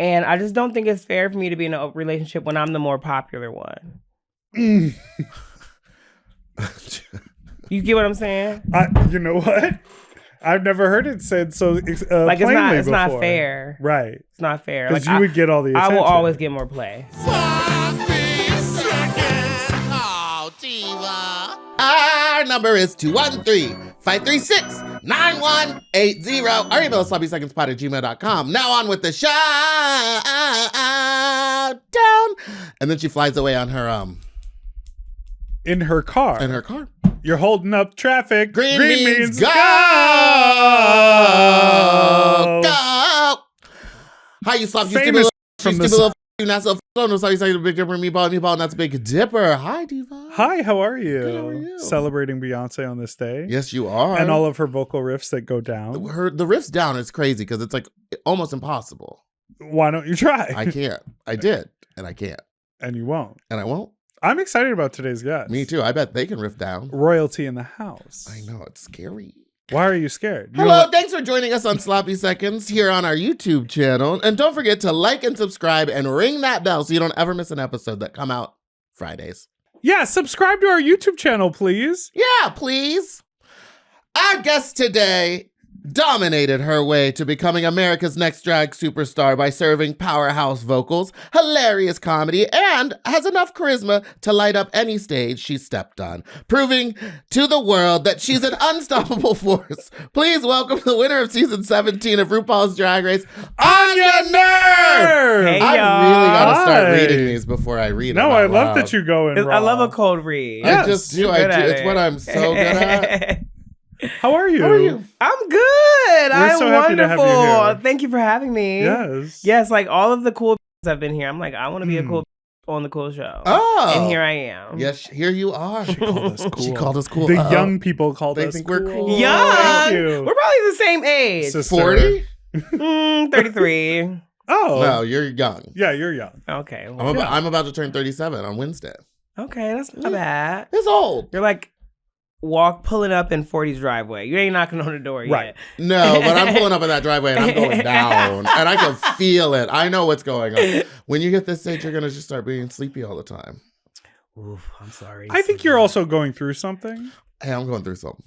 And I just don't think it's fair for me to be in a relationship when I'm the more popular one. Mm. You get what I'm saying? You know what? I've never heard it said so like plainly it's not before. fair. Right. It's not fair. Because Like, you would get all the attention. I will always get more play. Oh, diva. Our number is 213-536-9180. Our email is sloppysecondspot@gmail.com. Now on with the show. Down. And then she flies away on her in her car. In her car. You're holding up traffic. Green means go. Go. Hi, you sloppy, you stupid little you not so no sorry, Big Dipper and Meatball, and that's Big Dipper. Hi, Diva. Hi, how are you? Good, how are you? Celebrating Beyonce on this day. Yes, you are. And all of her vocal riffs that go down. The riffs down is crazy because it's like almost impossible. Why don't you try? I can't. I did, and I can't. And you won't. And I won't. I'm excited about today's guest. Me too. I bet they can riff down. Royalty in the house. I know, it's scary. Why are you scared? Hello, thanks for joining us on Sloppy Seconds here on our YouTube channel. And don't forget to like and subscribe and ring that bell so you don't ever miss an episode that come out Fridays. Yeah, subscribe to our YouTube channel, please. Yeah, please. Our guest today dominated her way to becoming America's Next Drag Superstar by serving powerhouse vocals, hilarious comedy, and has enough charisma to light up any stage she stepped on, proving to the world that she's an unstoppable force. Please welcome the winner of season 17 of RuPaul's Drag Race, Onya Nurve! Hey, I really gotta start Hi. reading these before I read them. No, I love loud. that you go in raw. I love a cold read. I just do. You're good at It's it. what I'm so good at. How are you? How are you? I'm good. I'm so happy to have you wonderful. here. Thank you for having me. Yes. Yes, like all of the cool I've been here. I'm like, I want to be a cool on the cool show. Oh. And here I am. Yes, here you are. She called us cool. She called us cool. The Uh-oh. young people called They us think cool. we're cool. Young. Thank you. We're probably the same age. Sister. 40? 33. Oh. No, you're young. Yeah, you're young. Okay. well, I'm about to turn 37 on Wednesday. okay, that's not bad. It's old. You're like pulling up in 40's driveway. You ain't knocking on the door Right. yet. No, but I'm pulling up in that driveway and I'm going down. And I can feel it. I know what's going on. When you get this age, you're going to just start being sleepy all the time. Oof, I'm sorry. I think you're also going through something. Hey, I'm going through something.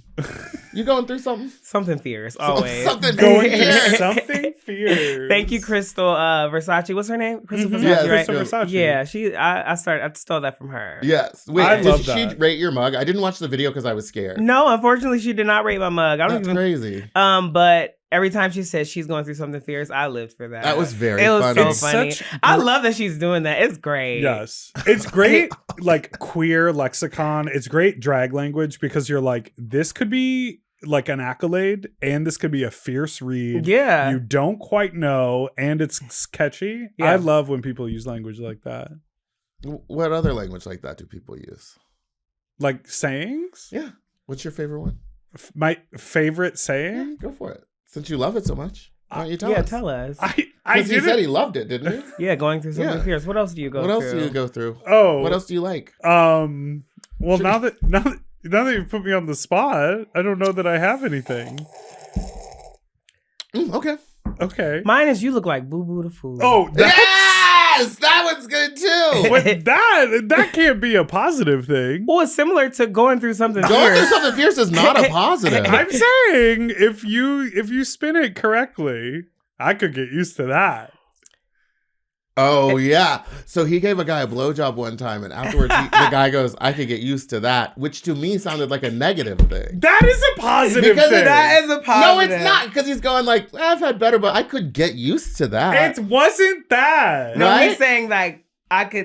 You going through something? something fierce, always. Something Going fierce. through something fierce. Thank you, Crystal Versace. What's her name? Crystal Mhm. Versace, Yeah, right? Crystal Versace. Yeah, I stole that from her. Yes. Wait, I did love she that. rate your mug? I didn't watch the video because I was scared. No, unfortunately, she did not rate my mug. I don't That's even. crazy. But every time she says she's going through something fierce, I lived for that. That was very It was funny. so It's funny. such I love that she's doing that. It's great. Yes. It's great, like, queer lexicon. It's great drag language because you're like, this could be like an accolade and this could be a fierce read. Yeah. You don't quite know and it's catchy. Yeah. I love when people use language like that. What other language like that do people use? Like sayings? Yeah. What's your favorite one? My favorite Yeah, saying? go for it. Since you love it so much, why don't you tell Yeah, us? tell us. I Because he did said it. he loved it, didn't he? Yeah, going through something Yeah. fierce. What else do you go What through? else do you go through? Oh. What else do you like? Well, now that you put me on the spot, I don't know that I have anything. Okay. Okay. Mine is you look like Boo Boo the Fool. Oh, that's Yes! That one's good too! but that can't be a positive thing. Well, it's similar to going through something Going through fierce. something fierce is not a positive. I'm saying if you spin it correctly, I could get used to that. Oh, yeah. So he gave a guy a blowjob one time, and afterwards the guy goes, I could get used to that, which to me sounded like a negative thing. That is a positive Because thing. That is a No, positive. it's not, because he's going like, I've had better, but I could get used to that. It wasn't that. No, Right? he's saying like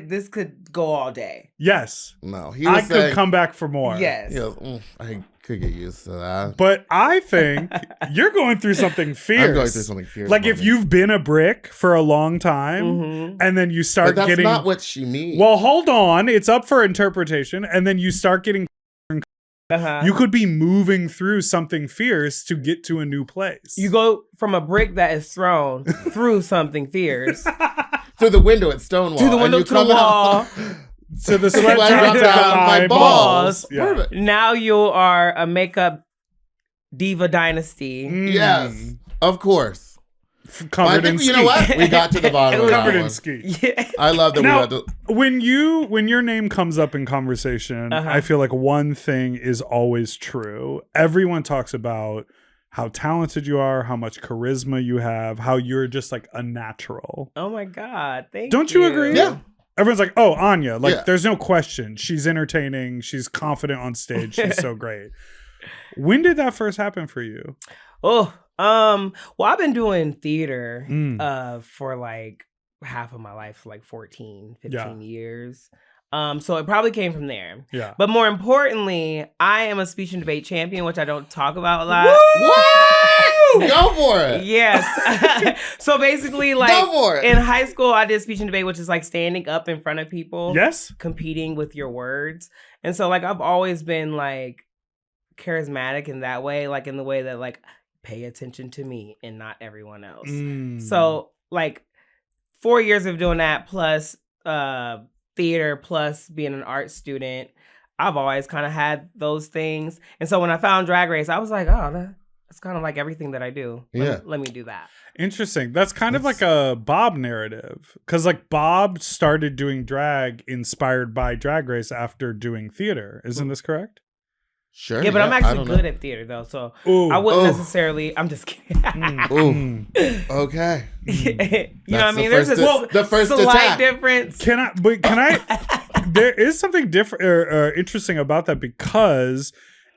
this could go all day. Yes. No, he I was could saying, come back for more. Yes. he goes, I could get used to that. But I think you're going through something fierce. I'm going through something fierce. Like if mommy. you've been a brick for a long time Mhm. and then you But start that's getting not what she means. Well, hold on. It's up for interpretation and then you start getting Uh-huh. you could be moving through something fierce to get to a new place. You go from a brick that is thrown through something fierce through the window at Stonewall. to the window and you to the come out- wall. to the Sweat sweat drops drops down my balls. Yeah. Perfect. Now you are a makeup diva dynasty. Mm. Yes, of course. covered in you skeet. know what? We got to the bottom of Covered that in one. skeet. Yeah. I love that Now, we got to. when your name comes up in conversation, I feel like one thing is always true. Everyone talks about how talented you are, how much charisma you have, how you're just like a natural. Oh my God. Don't you agree? Yeah. Everyone's like, oh, Anya, like Yeah. there's no question. She's entertaining. She's confident on stage. She's so great. When did that first happen for you? Oh, well, I've been doing theater Mm. for like half of my life, like 14, 15 Yeah. years. So it probably came from there. Yeah. But more importantly, I am a speech and debate champion, which I don't talk about a lot. What? Go for it. Yes. So basically, like Go for it. in high school, I did speech and debate, which is like standing up in front of people, Yes. competing with your words. And so like I've always been like charismatic in that way, like in the way that like pay attention to me and not everyone else. Mm. So like 4 years of doing that plus theater plus being an art student, I've always kind of had those things. And so when I found Drag Race, I was like, oh, that's kind of like everything that I do. Let me do that. Interesting. That's kind of like a Bob narrative. Because like Bob started doing drag inspired by Drag Race after doing theater. Isn't this correct? Sure. Yeah, but I'm I actually don't good know. at theater though, so Ooh. I wouldn't Oh. necessarily. I'm just kidding. Mm. Okay. You know what I That's mean? the There's first the first slight attack. difference. Can I? There is something different or interesting about that because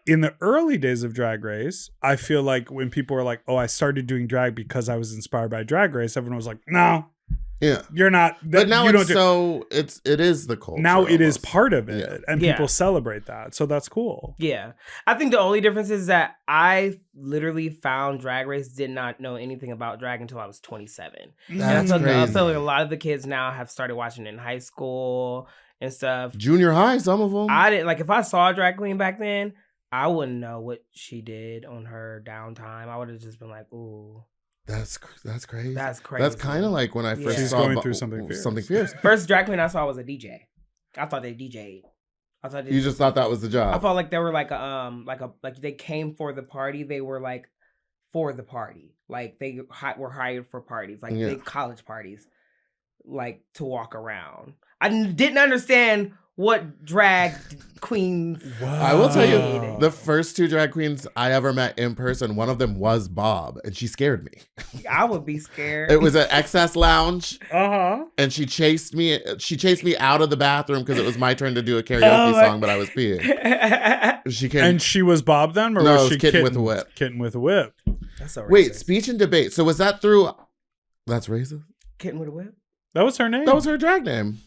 in the early days of Drag Race, I feel like when people were like, "Oh, I started doing drag because I was inspired by Drag Race," everyone was like, "No, Yeah. you're not." But now you it's don't do-" it is the culture. now it is almost. part of it, Yeah. and Yeah. people celebrate that. So that's cool. Yeah, I think the only difference is that I literally found Drag Race, did not know anything about drag until I was 27. And I That's feel crazy. like a lot of the kids now have started watching it in high school and stuff. Junior high, some of them. I didn't like if I saw a drag queen back then, I wouldn't know what she did on her downtime. I would have just been like, "Ooh, That's crazy. that's crazy." That's kind of like when I first She's saw going through something fierce. Something fierce. First drag queen I saw was a DJ. I thought they DJ'd. I thought they You just thought that was the I job. felt like they were like they came for the party. They were like for the party. Like they were hired for parties, like Yeah. big college parties, like to walk around. I didn't understand what drag queens. I will tell Wow. you, the first two drag queens I ever met in person, one of them was Bob, and she scared me. I would be scared. It was at Excess Lounge, Uh-huh. and she chased me out of the bathroom because it was my turn to do a karaoke Oh my- song, but I was peeing. She came. And she was Bob then, or No, was it was she Kitten with a Whip. Kitten with a whip. That's so Wait, racist. speech and debate. So was that through? That's racist. Kitten with a whip. That was her name. That was her drag name.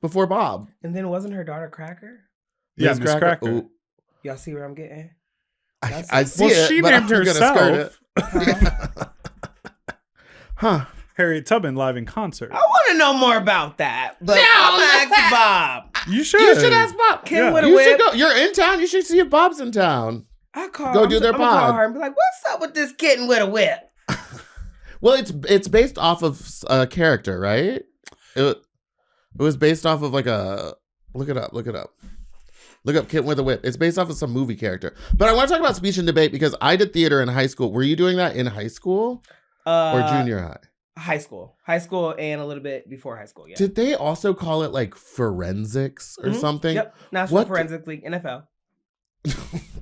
Before Bob. And then wasn't her daughter Cracker? Yeah, Miss Miss Cracker. Ooh, Y'all see where I'm getting? I see Well, it. she but named I'm gonna herself. skirt it. Huh. Harriet Tubman live in concert. I want to know more about that. But No, I'm not gonna ask Bob. You should. You should ask Bob. Kitten Yeah. with a You whip. should go. You're in town. You should see if Bob's in town. I call. Go do their I'm gonna call pod. her and be like, "What's up with this kitten with a whip?" Well, it's based off of a character, right? It was based off of like a look it up. Look up Kitten with a Whip. It's based off of some movie character. But I want to talk about speech and debate because I did theater in high school. Were you doing that in high school or junior high? High school, and a little bit before high school. Yeah. Did they also call it like forensics or Mhm. something? Yep. National What- Forensic League, NFL.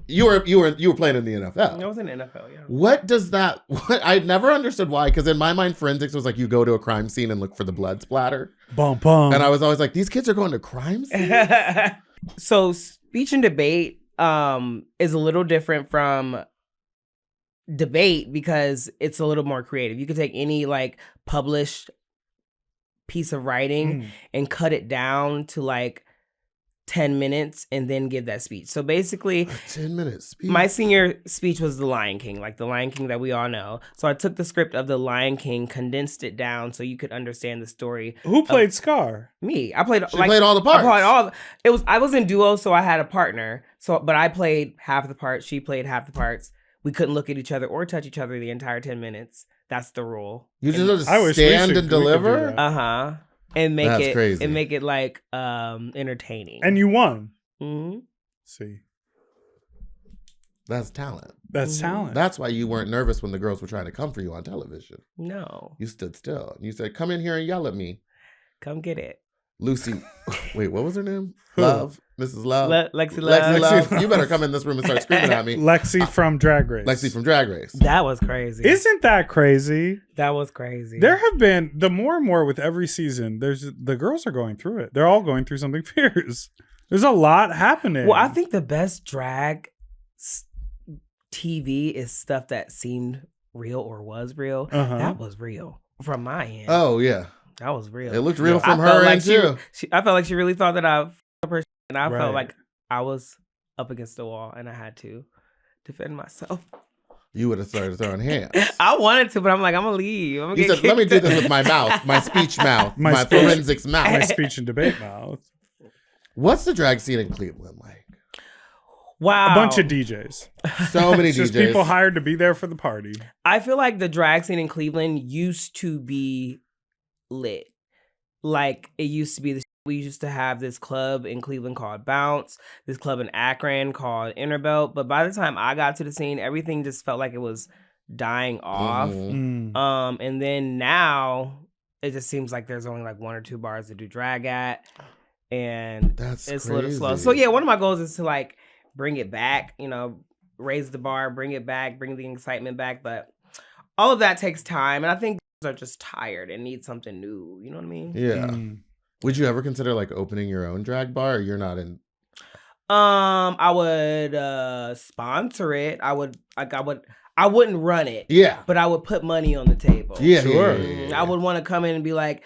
You were playing in the NFL. I was in the NFL. Yeah. What does that? What I never understood why. Because in my mind, forensics was like you go to a crime scene and look for the blood splatter, Bum, bum. and I was always like, these kids are going to crime scenes. So speech and debate is a little different from debate because it's a little more creative. You could take any like published piece of writing Mm. and cut it down to like 10 minutes and then give that speech. So basically, A 10-minute speech. my senior speech was The Lion King, like The Lion King that we all know. So I took the script of The Lion King, condensed it down so you could understand the story. Who played Scar? Me, I played She played all the parts. I played all. I was in duo, so I had a partner. But I played half the parts. She played half the parts. We couldn't look at each other or touch each other the entire 10 minutes. That's the rule. You just I wish we stand should- and we could do deliver. that. And make That's it crazy. and make it like entertaining. And you won. Mhm. See. That's talent. That's talent. That's why you weren't nervous when the girls were trying to come for you on television. No. You stood still. You said, come in here and yell at me. Come get it. Lucy, wait, what was her name? Love? Mrs. Love? Lexi Love. Lexi Love. You better come in this room and start screaming at me. Lexi from Drag Race. Lexi from Drag Race. That was crazy. Isn't that crazy? That was crazy. There have been, the more and more with every season, the girls are going through it. They're all going through something fierce. There's a lot happening. Well, I think the best drag TV is stuff that seemed real or was real. That was real from my end. Oh, yeah. That was real. It looked real from her end, too. I felt like she really thought that I her, and I felt like I was up against the wall and I had to defend myself. You would have started throwing hands. I wanted to, but I'm like, I'm going to leave. You said, let me do this with my mouth, my speech mouth, my forensics mouth. My speech and debate mouth. What's the drag scene in Cleveland like? Wow. A bunch of DJs. So many DJs. Just people hired to be there for the party. I feel like the drag scene in Cleveland used to be lit. Like it used to be we used to have this club in Cleveland called Bounce, this club in Akron called Innerbelt, but by the time I got to the scene, everything just felt like it was dying off. And then now it just seems like there's only like 1 or 2 bars to do drag at, and it's crazy. A little slow. So yeah, one of my goals is to like bring it back, raise the bar, bring it back, bring the excitement back, but all of that takes time, and I think are just tired and need something new. You know what I mean? Yeah. Would you ever consider like opening your own drag bar, or you're not in? I would sponsor it. I wouldn't run it. Yeah. But I would put money on the table. Yeah, sure. Yeah. I would want to come in and be like,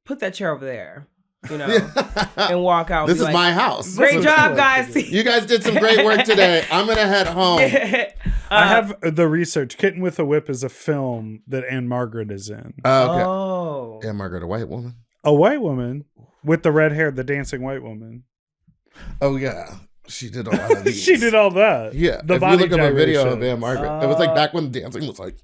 put that chair over there. And walk out. This is like, my house. Great job, guys. You guys did some great work today. I'm gonna head home. I have the research. Kitten with a Whip is a film that Anne Margaret is in. Okay. Oh. Anne Margaret, a white woman. A white woman with the red hair, the dancing white woman. Oh yeah, she did a lot of these. She did all that. Yeah. The if body you look up a video gyrations. of Anne Margaret, it was like back when dancing was like,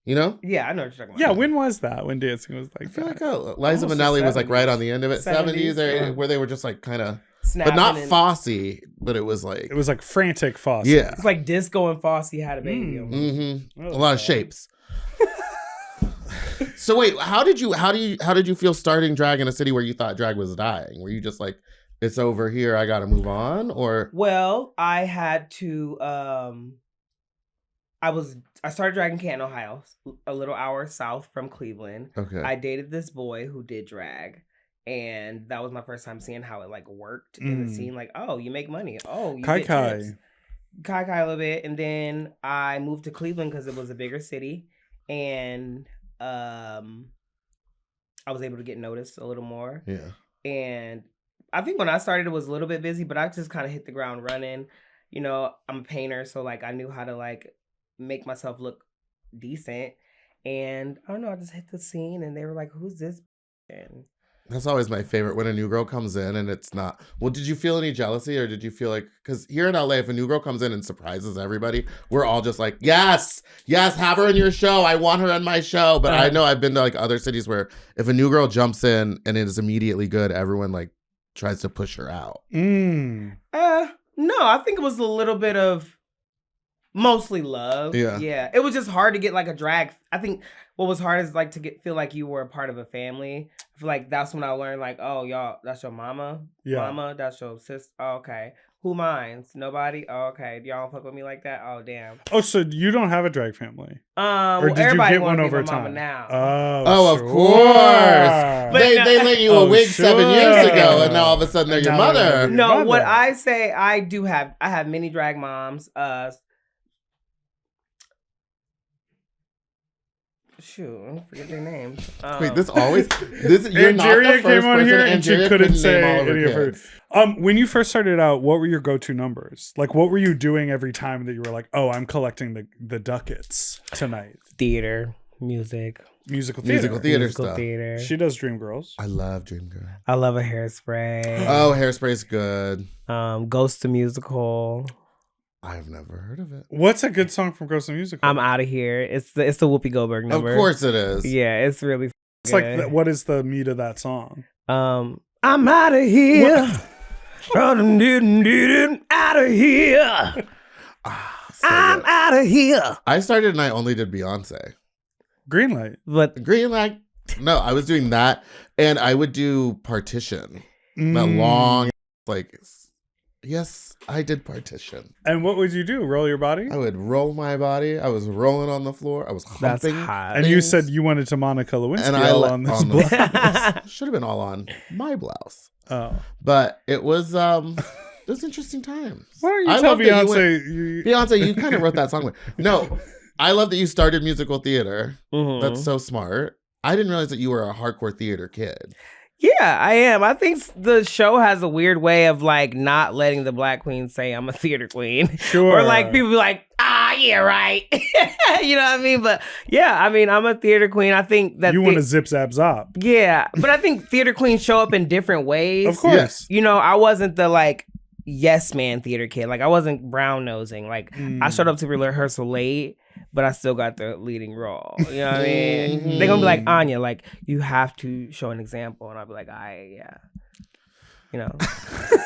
Yeah, I know what you're talking about. Yeah, when was that? When dancing was like I feel that? like Liza Almost Minnelli the was like right 70s. on the end of it. 70s, yeah. where they were just like kind of, Snapping but not and- Fosse, but it was like, It was like frantic Fosse. yeah. It's like Disco and Fosse had a baby. Mm-hmm. A lot of shapes. So wait, how did you feel starting drag in a city where you thought drag was dying? Were you just like, it's over here, I gotta move on? Or Well, I had to I started drag in Canton, Ohio, a little hour south from Cleveland. okay. I dated this boy who did drag, and that was my first time seeing how it like worked in the scene. Like, oh, you make money. Oh, you get tips. Kai a little bit, and then I moved to Cleveland because it was a bigger city, and I was able to get noticed a little more. Yeah. And I think when I started, it was a little bit busy, but I just kind of hit the ground running. I'm a painter, so like I knew how to like make myself look decent. And I don't know, I just hit the scene, and they were like, "Who's this?" And That's always my favorite when a new girl comes in and it's not. Well, did you feel any jealousy, or did you feel like, because here in LA, if a new girl comes in and surprises everybody, we're all just like, yes, have her in your show. I want her in my show. But I know I've been to like other cities where if a new girl jumps in and it is immediately good, everyone like tries to push her out. no, I think it was a little bit of mostly love. Yeah. It was just hard to get like a drag. I think what was hard is like to feel like you were a part of a family. I feel like that's when I learned like, oh, y'all, that's your mama. Yeah. Mama, that's your sister. Oh, okay. Who minds? Nobody? Oh, okay. Do y'all fuck with me like that? Oh, damn. Oh, so you don't have a drag family? Or did everybody you get one wanna be over my mama time? now. Oh, of course. But They let you a wig 7 years ago, and now all of a sudden they're your mother. No, what I say, I have many drag moms. Shoot, I forget their names. Wait, you're not Angeria the first came on person. here and she Angeria couldn't say name all of her any of her. kids. When you first started out, what were your go-to numbers? Like, what were you doing every time that you were like, oh, I'm collecting the ducats tonight? Theater, music, Musical theater. Musical stuff. theater. She does Dreamgirls. I love Dreamgirl. I love a Hairspray. Oh, Hairspray's good. Ghost the Musical. I've never heard of it. What's a good song from Ghost of Musical? I'm out of here. It's the Whoopi Goldberg number. Of course it is. Yeah, it's really. It's good. like, what is the meat of that song? I'm out of here. Out of here. I'm out of here. I started and I only did Beyonce. Green light. But Green light. No, I was doing that, and I would do Partition. That long, like, yes, I did Partition. And what would you do? Roll your body? I would roll my body. I was rolling on the floor. I was that's humping. hot. And you said you wanted to Monica Lewinsky And I all on this blouse. should have been all on my blouse. Oh. But it was interesting times. Why don't you I tell love that you Beyonce? Beyonce, you kind of wrote that song. No, I love that you started musical theater. Mhm. That's so smart. I didn't realize that you were a hardcore theater kid. Yeah, I am. I think the show has a weird way of like not letting the Black queen say I'm a theater queen. Sure. Or like people be like, yeah, right. You know what I mean? But yeah, I mean, I'm a theater queen. I think that You want to zip zap zop. Yeah, but I think theater queens show up in different ways. Of course. Yes. You know, I wasn't the like yes man theater kid. Like I wasn't brown nosing. Like I showed up to rehearsal late, but I still got the leading role. You know what I mean? They're gonna be like, Onya, like you have to show an example, and I'll be like, yeah. You know.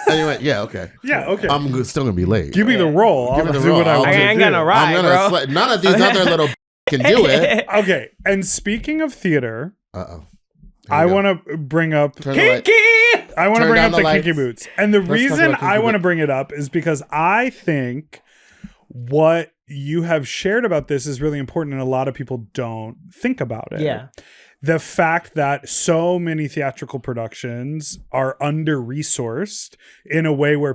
Anyway, yeah, okay. Yeah, okay. I'm still gonna be late. Give me the role. Give me I'll the do role. what I I'll want I to ain't do. got no ride, bro. None of these other little can do it. Okay, and speaking of theater, Uh-oh. I want to bring up Turn the light- Kinky! I want to Turn bring down up the the Kinky lights. Boots. And the Let's talk reason about Kinky I want to Boots. bring it up is because I think what you have shared about this is really important and a lot of people don't think about it. Yeah. The fact that so many theatrical productions are under-resourced in a way where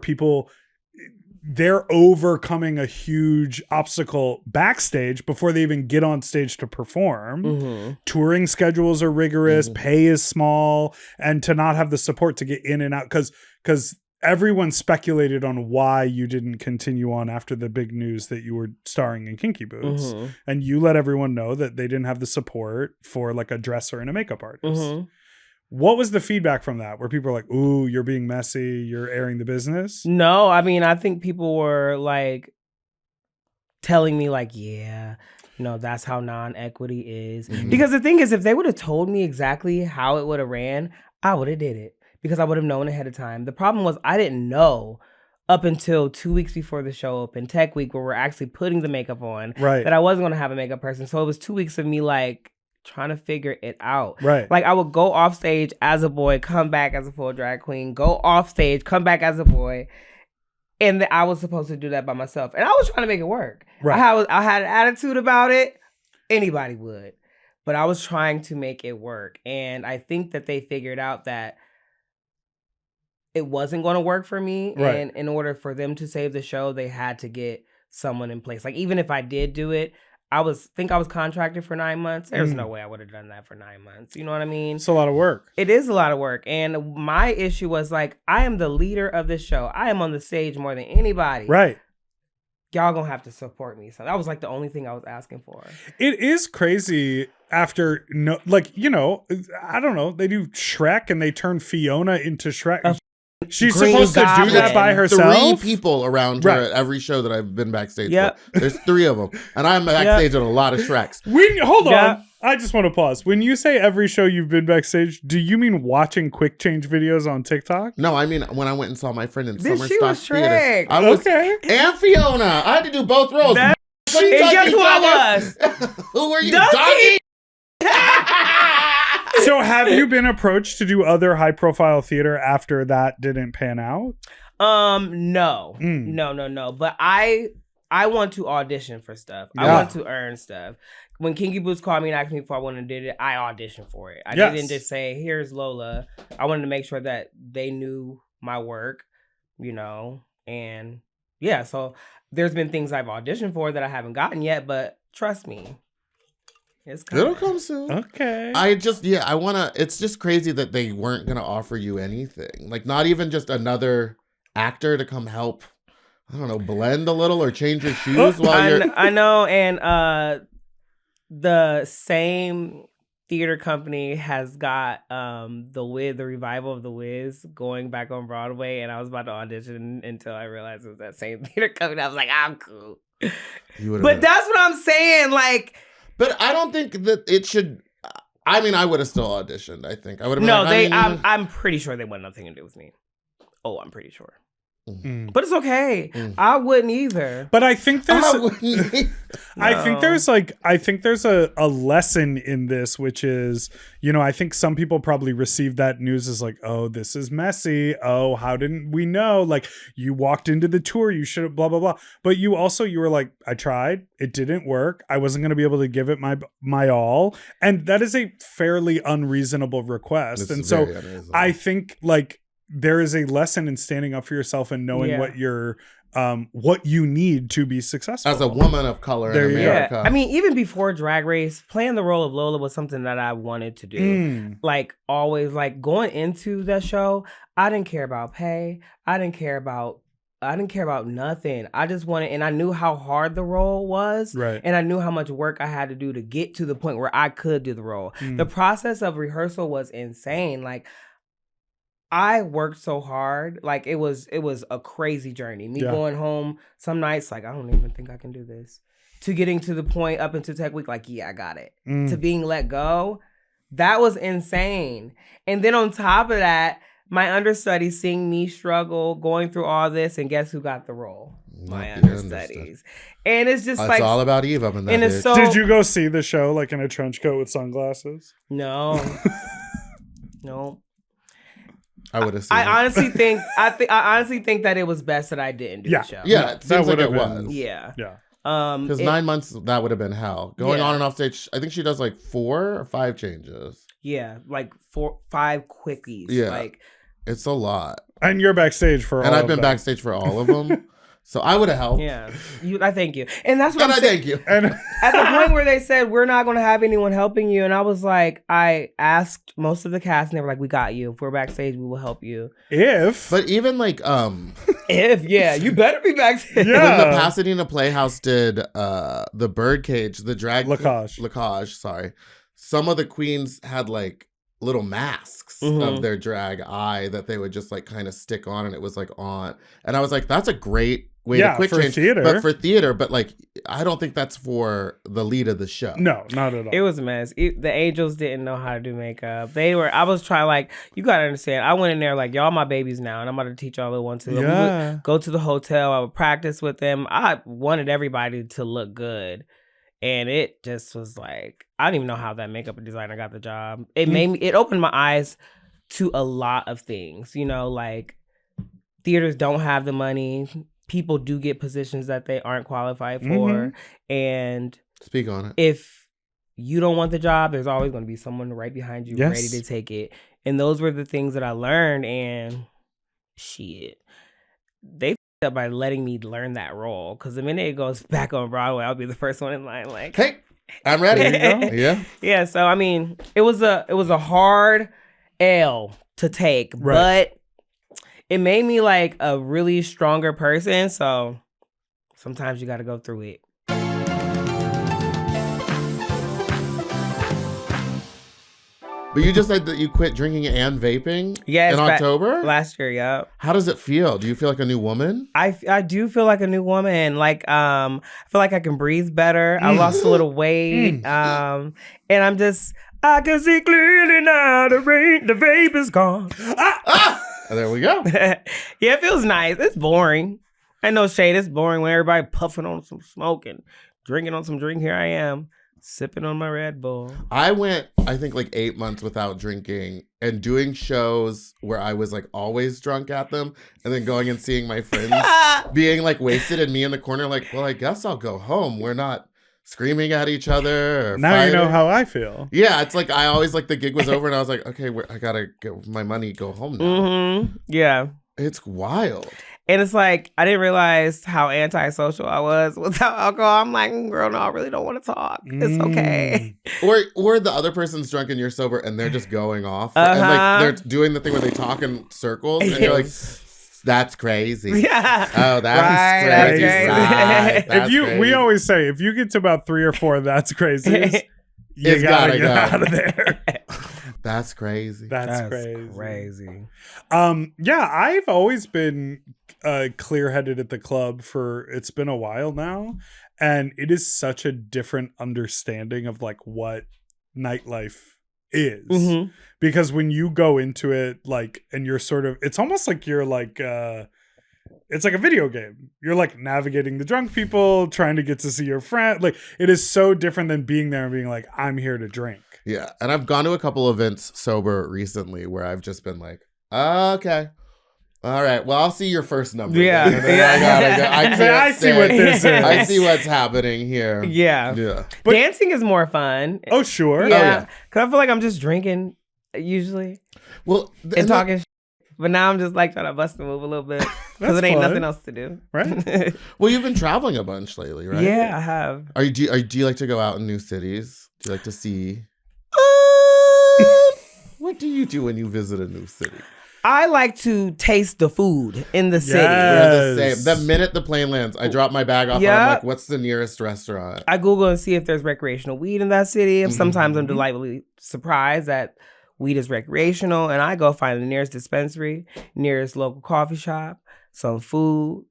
they're overcoming a huge obstacle backstage before they even get on stage to perform. Mm-hmm. Touring schedules are rigorous, pay is small, and to not have the support to get in and out because everyone speculated on why you didn't continue on after the big news that you were starring in Kinky Boots. Mm-hmm. And you let everyone know that they didn't have the support for like a dresser and a makeup artist. Mm-hmm. What was the feedback from that? Where people are like, ooh, you're being messy, you're airing the business? No, I mean, I think people were like telling me like, yeah, that's how non-equity is. Mhm. Because the thing is, if they would have told me exactly how it would have ran, I would have did it because I would have known ahead of time. The problem was I didn't know up until 2 weeks before the show opened, Tech Week, where we're actually putting the makeup on, Right. that I wasn't going to have a makeup person. So it was 2 weeks of me like trying to figure it out. Right. Like I would go off stage as a boy, come back as a full drag queen, go off stage, come back as a boy. And I was supposed to do that by myself. And I was trying to make it work. Right. I had an attitude about it. Anybody would. But I was trying to make it work. And I think that they figured out that it wasn't going to work for me. Right. And in order for them to save the show, they had to get someone in place. Like even if I did do it, I was contracted for 9 months. There's no way I would have done that for 9 months. You know what I mean? It's a lot of work. It is a lot of work. And my issue was like, I am the leader of this show. I am on the stage more than anybody. Right. Y'all gonna have to support me. So that was like the only thing I was asking for. It is crazy after, I don't know. They do Shrek and they turn Fiona into Shrek. She's Green supposed to do Goblin. that by herself? 3 people around her Right. at every show that I've been backstage Yep. for. There's 3 of them. And I'm backstage at a lot of Shreks. Hold Yeah. on. I just want to pause. When you say every show you've been backstage, do you mean watching quick change videos on TikTok? No, I mean when I went and saw my friend in Then Summer she Stock was Theater. Shrek. I was, Okay. and Fiona. I had to do both roles. That- What are you and guess talking who I about? was? Who are you, Donkey. Doggy? So have you been approached to do other high profile theater after that didn't pan out? No. Mm. No. But I want to audition for stuff. I Yeah. want to earn stuff. When Kinky Boots called me and asked me if I wanted to do it, I auditioned for it. I Yes. didn't just say, here's Lola. I wanted to make sure that they knew my work, and yeah, so there's been things I've auditioned for that I haven't gotten yet, but trust me, it's coming. It'll come soon. Okay. It's just crazy that they weren't going to offer you anything. Like, not even just another actor to come help, I don't know, blend a little or change your shoes while you're. I know, and the same theater company has got the revival of The Wiz going back on Broadway, and I was about to audition until I realized it was that same theater company. I was like, I'm cool. But that's what I'm saying, like. But I don't think that it should. I mean, I would have still auditioned. I think I would have. No, I'm pretty sure they want nothing to do with me. Oh, I'm pretty sure. But it's okay. I wouldn't either. But I think there's I think there's a lesson in this, which is, I think some people probably received that news as like, oh, this is messy. Oh, how didn't we know? Like, you walked into the tour, you should have blah blah blah. But you were like, I tried, it didn't work. I wasn't going to be able to give it my all, and that is a fairly unreasonable request. And so I think like there is a lesson in standing up for yourself and knowing what you need to be successful as a woman of color in America. Yeah. I mean, even before Drag Race, playing the role of Lola was something that I wanted to do. Like always, like going into the show, I didn't care about pay. I didn't care about nothing. I just wanted, and I knew how hard the role was. Right. And I knew how much work I had to do to get to the point where I could do the role. The process of rehearsal was insane. Like, I worked so hard. Like it was a crazy journey. Me going home some nights, like, I don't even think I can do this. To getting to the point up into Tech Week, like, yeah, I got it. To being let go, that was insane. And then on top of that, my understudy seeing me struggle, going through all this, and guess who got the role? My understudies. And it's just it's all about Eve up in that. And it's so, did you go see the show like in a trench coat with sunglasses? No. No. I would have seen I honestly think that it was best that I didn't do the show. Yeah, it seems like it was. Yeah. Yeah. Because 9 months, that would have been hell. Going on and off stage, I think she does like 4 or 5 changes. Yeah, like 4-5 quickies. Yeah. Like, it's a lot. And you're backstage for all of them. And I've been backstage for all of them. So I would have helped. Yeah. I thank you. And that's what I'm saying. Thank you. And at the point where they said, we're not going to have anyone helping you. And I was like, I asked most of the cast and they were like, we got you. If we're backstage, we will help you. But even like, you better be backstage. When the Pasadena Playhouse did the Birdcage, the drag Lacage, sorry. Some of the queens had like little masks of their drag eye that they would just like kind of stick on, and it was like on. And I was like, that's a great way to quick change. Theater. But for theater, but like, I don't think that's for the lead of the show. No, not at all. It was a mess. The angels didn't know how to do makeup. I was trying, like, you gotta understand, I went in there like, y'all my babies now, and I'm about to teach y'all a 1, 2. Yeah. We would go to the hotel. I would practice with them. I wanted everybody to look good. And it just was like, I don't even know how that makeup designer got the job. It opened my eyes to a lot of things. Like, theaters don't have the money. People do get positions that they aren't qualified for. And speak on it. If you don't want the job, there's always going to be someone right behind you ready to take it. And those were the things that I learned. And shit, they up by letting me learn that role, because the minute it goes back on Broadway, I'll be the first one in line. Like, hey, I'm ready. Yeah. Yeah. So I mean, it was a hard L to take, but it made me like a really stronger person. So sometimes you got to go through it. But you just said that you quit drinking and vaping in October? Last year, yeah. How does it feel? Do you feel like a new woman? I do feel like a new woman. Like, I feel like I can breathe better. I lost a little weight. And I'm just, I can see clearly now the vape is gone. There we go. Yeah, it feels nice. It's boring. Ain't no shade. It's boring when everybody puffing on some smoke and drinking on some drink. Here I am, sipping on my Red Bull. I went, I think, like 8 months without drinking and doing shows where I was like always drunk at them, and then going and seeing my friends being like wasted, and me in the corner like, well, I guess I'll go home. We're not screaming at each other or now fighting. You know how I feel. Yeah, it's like I always like the gig was over and I was like, okay, I gotta get my money, go home now. Yeah. It's wild. And it's like, I didn't realize how antisocial I was without alcohol. I'm like, girl, no, I really don't want to talk. It's okay. Or the other person's drunk and you're sober and they're just going off. And like they're doing the thing where they talk in circles and you're like, that's crazy. Yeah. Oh, that's crazy. We always say, if you get to about 3 or 4 that's crazy, you gotta get out of there. That's crazy. That's crazy. Yeah, I've always been clear-headed at the club it's been a while now, and it is such a different understanding of like what nightlife is. Because when you go into it, like, and you're sort of, it's almost like you're like it's like a video game. You're like navigating the drunk people, trying to get to see your friend. Like it is so different than being there and being like, I'm here to drink. Yeah. And I've gone to a couple events sober recently where I've just been like, okay. All right. Well, I'll see your first number. Yeah. then. I gotta go. I can't I see what this is. I see what's happening here. Yeah. Yeah. But- Dancing is more fun. Oh, sure. Yeah. Because I feel like I'm just drinking usually Well, and talking shit. But now I'm just like trying to bust the move a little bit because it ain't fun. nothing else to do. Right? Well, you've been traveling a bunch lately, right? Yeah, I have. Do you like to go out in new cities? Do you like to see? What do you do when you visit a new city? I like to taste the food in the city. We're the same. The minute the plane lands, I drop my bag off and I'm like, what's the nearest restaurant? I Google and see if there's recreational weed in that city. And sometimes I'm delightfully surprised that weed is recreational. And I go find the nearest dispensary, nearest local coffee shop, some food,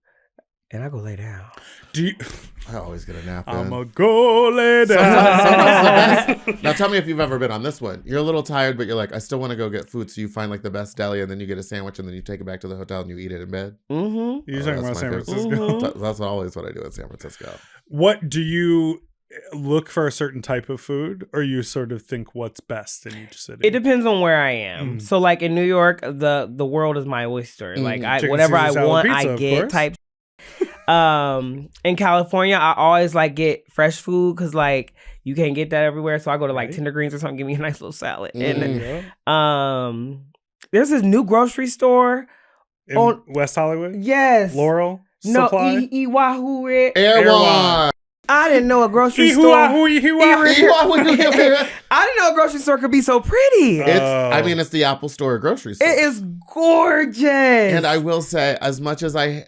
and I go lay down. I always get a nap in. I'ma go lay down. Sometimes the best. Now tell me if you've ever been on this one. You're a little tired, but you're like, I still want to go get food. So you find like the best deli and then you get a sandwich and then you take it back to the hotel and you eat it in bed. Mm-hmm. You're talking about that's San my favorite. Francisco. That's always what I do in San Francisco. What do you look for a certain type of food, or you sort of think what's best in each city? It depends on where I am. So like in New York, the world is my oyster. Like Chicken whatever I Caesar salad want, pizza, I of get course. type. In California, I always like get fresh food because like you can't get that everywhere. So I go to like Right. Tender Greens or something, give me a nice little salad. Mm. And there's this new grocery store. In on- West Hollywood? Yes. Laurel? No, Supply? Iwahoo. Erewhon. I didn't know a grocery store. Erewhon. I didn't know a grocery store could be so pretty. I mean, it's the Apple Store grocery store. It is gorgeous. And I will say, as much as I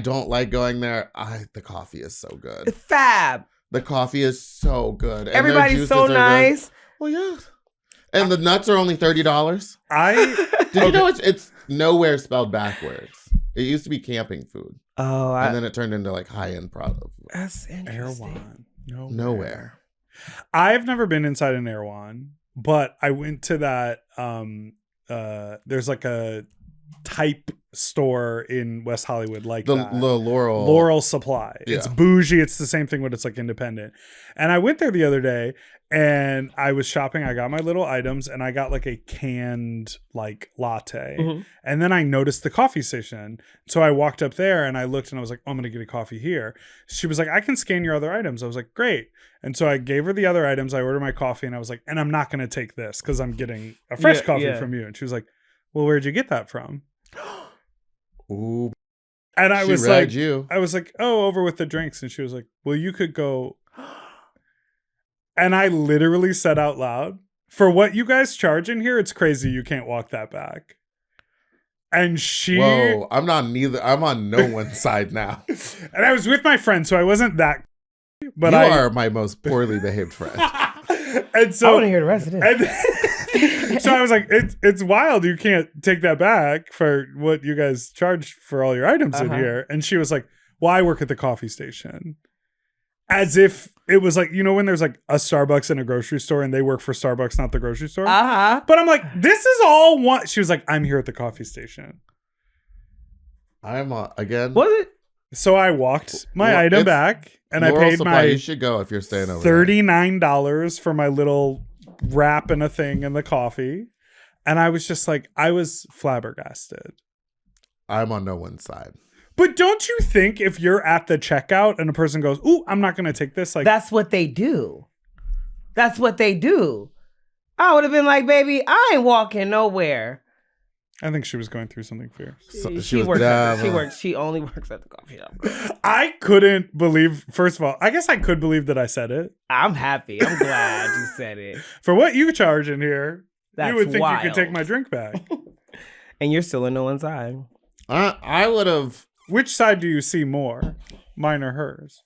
don't like going there, the coffee is so good. It's fab. The coffee is so good. And their Everybody's juices so are good. nice. Well, yeah. And the nuts are only $30. Did you know it's nowhere spelled backwards? It used to be camping food. Oh, And then it turned into like high-end product. that's interesting. Erewhon. Nowhere. I've never been inside an Erewhon, but I went to that. There's like a type store in West Hollywood like The that. Laurel. Supply. Yeah. It's bougie. It's the same thing, but it's like independent. And I went there the other day and I was shopping. I got my little items and I got like a canned like latte. Mhm. And then I noticed the coffee station. So I walked up there and I looked and I was like, oh, I'm going to get a coffee here. She was like, I can scan your other items. I was like, great. And so I gave her the other items. I ordered my coffee and I was like, and I'm not going to take this because I'm getting a fresh coffee from you. And she was like, well, where'd you get that from? Ooh. And I She was read like, you. I was like, oh, over with the drinks. And she was like, well, you could go. And I literally said out loud, for what you guys charge in here, it's crazy. You can't walk that back. And she, Whoa, I'm on no one's side now. and I was with my friend, so I wasn't that, but you I are my most poorly behaved friend. And so I want to hear the rest of this. and so I was like, it's wild. You can't take that back for what you guys charge for all your items in here. And she was like, well, I work at the coffee station. As if it was like, you know, when there's like a Starbucks in a grocery store and they work for Starbucks, not the grocery store. But I'm like, this is all one. She was like, I'm here at the coffee station. I'm again. Was it? So I walked my Well, item it's back and Laurel I paid Supply, my you should go if you're staying over there. $39 for my little wrap and a thing and the coffee. And I was just like, I was flabbergasted. I'm on no one's side. But don't you think if you're at the checkout and a person goes, ooh, I'm not going to take this. Like, That's what they do. That's what they do. I would have been like, baby, I ain't walking nowhere. I think she was going through something fierce. So, She only works at the coffee shop. I couldn't believe, first of all, I guess I could believe that I said it. I'm happy. I'm glad you said it. For what you charge in here, That's you would think wild. you could take my drink back. And you're still in no one's eye. I would have. Which side do you see more? Mine or hers?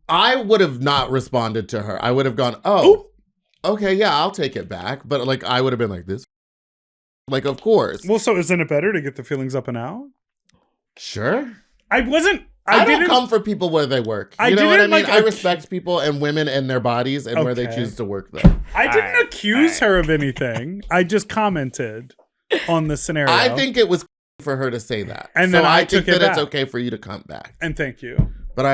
I would have not responded to her. I would have gone, oh, okay, yeah, I'll take it back. But like, I would have been like this. Like, of course. Well, so isn't it better to get the feelings up and out? Sure. I wasn't. I don't come for people where they work. You know what I mean? I respect people and women and their bodies and where they choose to work there. I didn't accuse her of anything. I just commented on the scenario. I think it was for her to say that. And so then I think took it that it's back. okay for you to come back. And thank you. But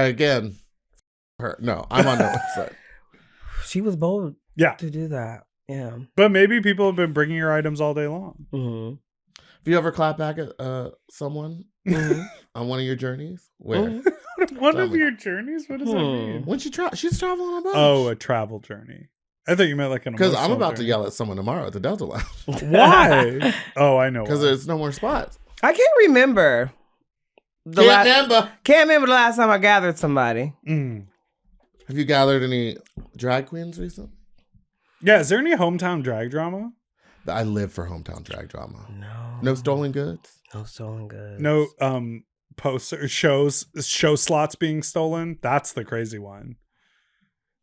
her. No, I'm on the side. She was bold to do that. Yeah. But maybe people have been bringing her items all day long. Mm-hmm. Have you ever clapped back at someone on one of your journeys? Where? Mm-hmm. One of your journeys? What does that mean? When she's traveling on a bunch. Oh, a travel journey. I thought you meant like an Because I'm emotional about to journey. yell at someone tomorrow at the Delta Lounge. Why? Oh, I know. Because there's no more spots. I can't remember. Can't remember the last time I gathered somebody. Have you gathered any drag queens recently? Yeah, is there any hometown drag drama? I live for hometown drag drama. No. No stolen goods? No stolen goods. No show slots being stolen. That's the crazy one.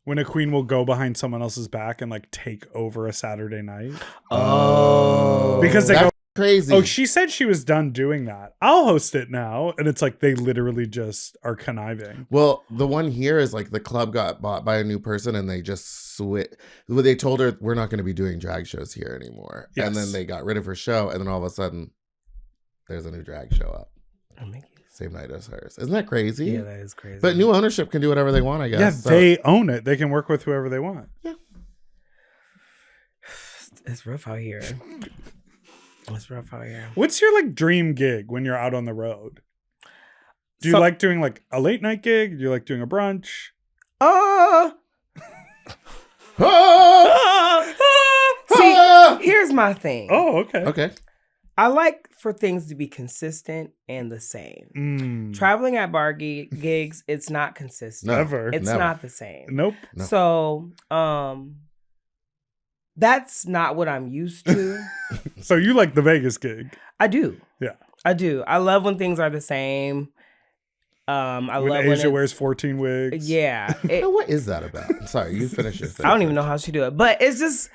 When a queen will go behind someone else's back and like take over a Saturday night. Oh. Because they That's go crazy. Oh, she said she was done doing that. I'll host it now. And it's like they literally just are conniving. Well, the one here is like the club got bought by a new person and they just switch. They told her we're not going to be doing drag shows here anymore. Yes. And then they got rid of her show. And then all of a sudden, there's a new drag show up. Same night as hers. Isn't that crazy? Yeah, that is crazy. But new ownership can do whatever they want, I guess. Yeah, So- they own it. They can work with whoever they want. Yeah. It's rough out here. It's rough out here. What's your like dream gig when you're out on the road? Do you So- like doing like a late night gig? Do you like doing a brunch? See, here's my thing. Oh, okay. Okay. I like for things to be consistent and the same. Traveling at bar gigs, it's not consistent. Never. It's Never. not the same. Nope. No. So, that's not what I'm used to. So you like the Vegas gig? I do. Yeah. I do. I love when things are the same. I When love Asia when wears 14 wigs. Yeah. Now, what is that about? Sorry, you finish your thing. I don't even know how she do it, but it's just,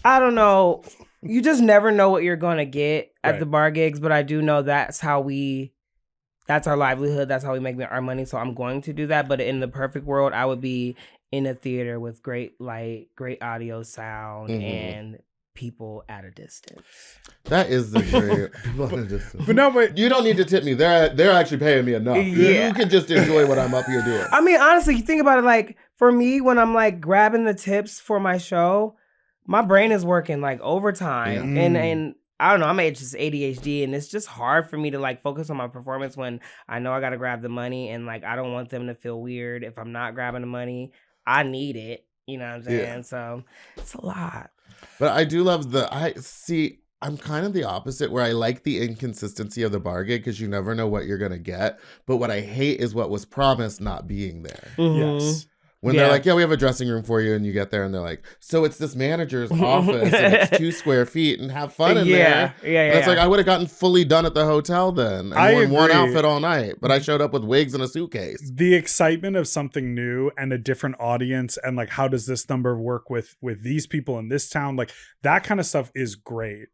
I don't know. You just never know what you're gonna get at the bar gigs, but I do know that's our livelihood. That's how we make our money. So I'm going to do that. But in the perfect world, I would be in a theater with great light, great audio sound, and people at a distance. That is the great people at a distance. But no, but You don't need to tip me. They're actually paying me enough. Yeah. You can just enjoy what I'm up here doing. I mean, honestly, you think about it, like, for me, when I'm, like, grabbing the tips for my show, my brain is working, like, overtime. Yeah. And I don't know, I'm just ADHD, and it's just hard for me to, like, focus on my performance when I know I got to grab the money, and, like, I don't want them to feel weird if I'm not grabbing the money. I need it. You know what I'm saying? Yeah. So, it's a lot. But I do love I'm kind of the opposite where I like the inconsistency of the bar gig because you never know what you're going to get. But what I hate is what was promised not being there. yes. When they're like, yeah, we have a dressing room for you. And you get there and they're like, so it's this manager's office and it's 2 square feet and have fun in there. Yeah. And it's like, I would have gotten fully done at the hotel then. And I worn one agree. outfit all night. But I showed up with wigs and a suitcase. The excitement of something new and a different audience and like, how does this number work with these people in this town? Like that kind of stuff is great.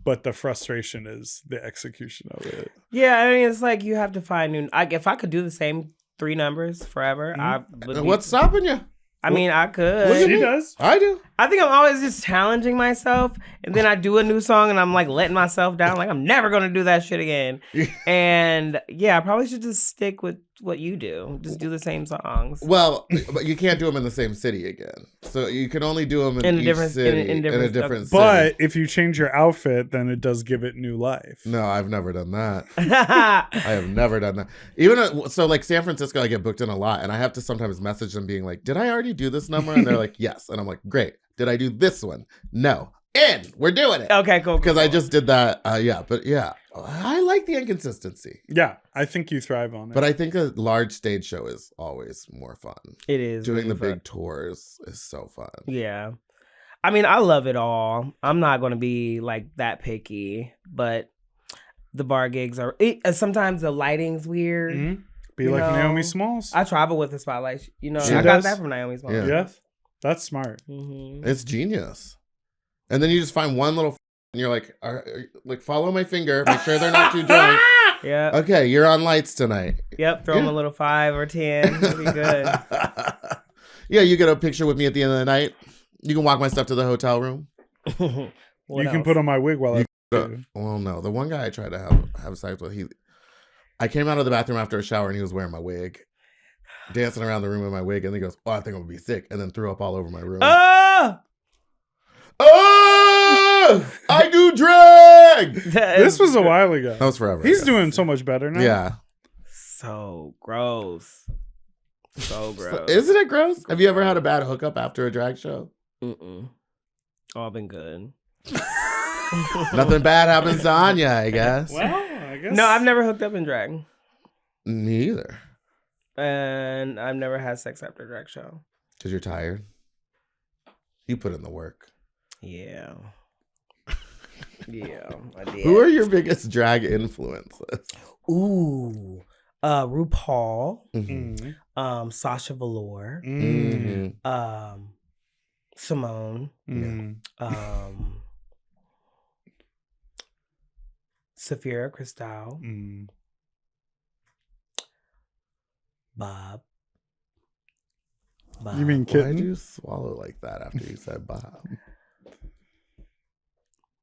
But the frustration is the execution of it. Yeah, I mean, it's like you have to find new. If I could do the same 3 numbers forever, I would. What's stopping you? I mean, I could. Look at She me. does. I do. I think I'm always just challenging myself, and then I do a new song, and I'm like letting myself down. Like I'm never gonna do that shit again. And yeah, I probably should just stick with what you do. Just do the same songs. Well, but you can't do them in the same city again. So you can only do them in a each different- city, in in a different- different city. But if you change your outfit, then it does give it new life. No, I've never done that. I have never done that. Even so, like San Francisco, I get booked in a lot, and I have to sometimes message them being like, "Did I already do this number?" And they're like, "Yes," and I'm like, "Great." Did I do this one? No. We're doing it. Okay, cool. Because cool. I just did that. But I like the inconsistency. Yeah, I think you thrive on it. But I think a large stage show is always more fun. It is Doing really the fun. big tours is so fun. Yeah. I mean, I love it all. I'm not going to be like that picky, but the bar gigs are sometimes the lighting's weird. Mhm. Be You like know, Naomi Smalls. I travel with the spotlight. You know, She I got does. that from Naomi Smalls. Yeah. Yes, that's smart. Mm-hmm. It's genius. And then you just find one little and you're like, like follow my finger, make sure they're not too drunk. Yep. Okay, you're on lights tonight. Yep. Throw them a little 5 or 10. It'll be good. Yeah, you get a picture with me at the end of the night. You can walk my stuff to the hotel room. What You can else? put on my wig while I to. Well, no. The one guy I tried to have sex with, I came out of the bathroom after a shower and he was wearing my wig, dancing around the room in my wig, and he goes, "Oh, I think I'm gonna be sick," and then threw up all over my room. I do drag. This was a while ago. That was forever. He's doing so much better now. Yeah. So gross. So gross. Isn't it gross? Have you ever had a bad hookup after a drag show? Mm-mm. All been good. Nothing bad happens to Onya, I guess. Well, I guess. No, I've never hooked up in drag. Me either. And I've never had sex after a drag show. Because you're tired. You put in the work. Yeah. Yeah, I did. Who are your biggest drag influences? Ooh. RuPaul. Mm. Sasha Velour. Mm. Simone. Mm. Safira Cristal. Mm. Bob. You mean Why'd Kitten? you swallow like that after you said Bob?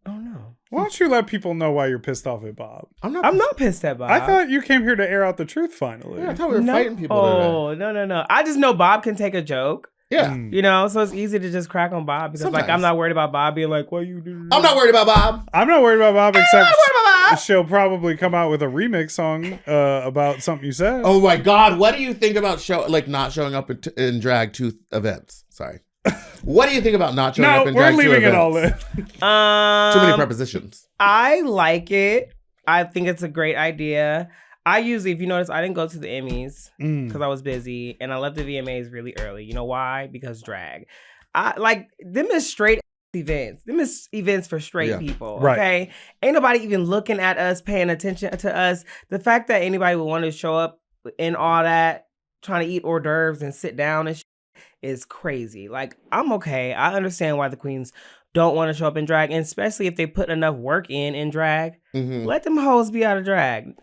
Oh no. Why don't you let people know why you're pissed off at Bob? I'm not pissed at Bob. I thought you came here to air out the truth finally. Yeah, I thought we were fighting people today. Oh, no. I just know Bob can take a joke. Yeah. Mm. You know, so it's easy to just crack on Bob because, like, Sometimes. I'm not worried about Bob being like, "What you do?" I'm not worried about Bob. I'm not worried about Bob, except worried about Bob. she'll probably come out with a remix song about something you said. Oh my God. What do you think about not showing up in drag to events? Sorry. What do you think about not showing up in we're drag to leaving it events? all in. Too many prepositions. I like it. I think it's a great idea. I usually, if you notice, I didn't go to the Emmys because I was busy, and I left the VMAs really early. You know why? Because drag. I like them is straight events. Them is events for straight people. Right. Okay, ain't nobody even looking at us, paying attention to us. The fact that anybody would want to show up in all that, trying to eat hors d'oeuvres and sit down and is crazy. Like, I'm okay. I understand why the queens don't want to show up in drag, and especially if they put enough work in drag. Mm-hmm. Let them hoes be out of drag.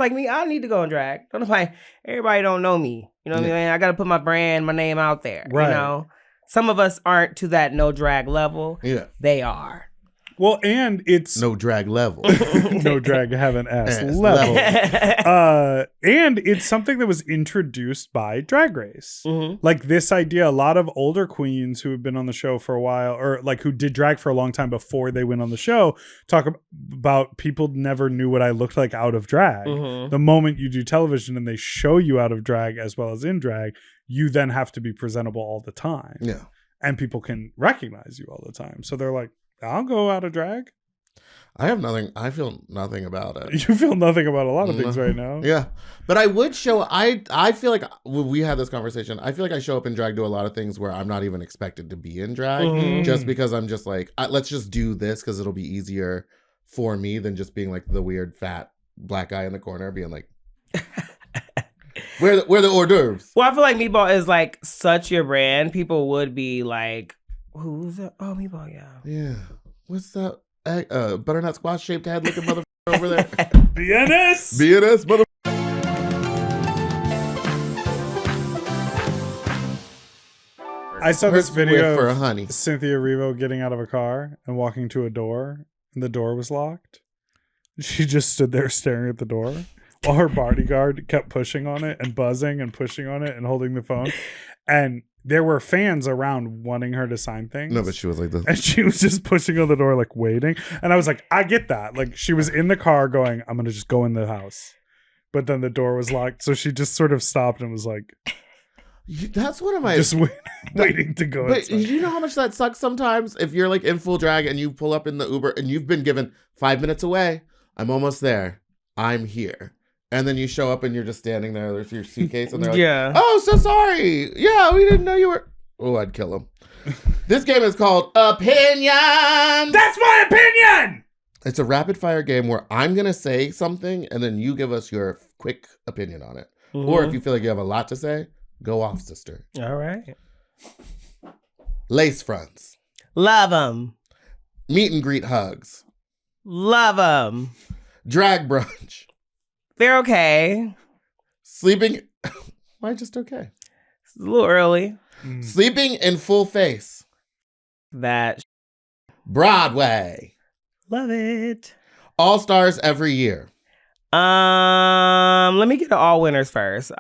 Like me, I need to go in drag. Don't nobody, everybody don't know me. You know what I mean? I got to put my brand, my name out there. Right. You know, some of us aren't to that no drag level. Yeah. They are. Well, and it's No drag level. no drag heaven ass Ass level. level. And it's something that was introduced by Drag Race. Mhm. Like this idea, a lot of older queens who have been on the show for a while, or like who did drag for a long time before they went on the show, talk about people never knew what I looked like out of drag. Mhm. The moment you do television and they show you out of drag as well as in drag, you then have to be presentable all the time. Yeah. And people can recognize you all the time. So they're like, I'll go out of drag. I feel nothing about it. You feel nothing about a lot of things right now. Yeah. But I would show, I feel like when we had this conversation, I feel like I show up in drag to a lot of things where I'm not even expected to be in drag. Mhm. Just because I'm just like, let's just do this because it'll be easier for me than just being like the weird fat black guy in the corner being like, where the hors d'oeuvres? Well, I feel like Meatball is like such your brand. People would be like, who's that? Oh, Meatball, yeah. Yeah. What's that? Butternut squash shaped head looking motherfucker over there. BNS! BNS mother. I saw this video for a of honey. Cynthia Erivo getting out of a car and walking to a door, and the door was locked. She just stood there staring at the door while her bodyguard kept pushing on it and buzzing and pushing on it and holding the phone. And there were fans around wanting her to sign things. No, but she was like this. And she was just pushing on the door, like waiting. And I was like, I get that. Like she was in the car going, I'm going to just go in the house. But then the door was locked. So she just sort of stopped and was like, That's one of my just waiting to go But inside. you know how much that sucks sometimes if you're like in full drag and you pull up in the Uber and you've been given 5 minutes away. I'm almost there. I'm here. And then you show up and you're just standing there with your suitcase and they're like, Yeah. oh, so sorry. Yeah, we didn't know you were. Oh, I'd kill him. This game is called Opinion. That's my opinion! It's a rapid fire game where I'm going to say something and then you give us your quick opinion on it. Mhm. Or if you feel like you have a lot to say, go off, sister. All right. Lace fronts. Love them. Meet and greet hugs. Love them. Drag brunch. They're okay. Sleeping. Why just okay? It's a little early. Sleeping in full face. That Broadway. love it. All stars every year. Let me get to all winners first.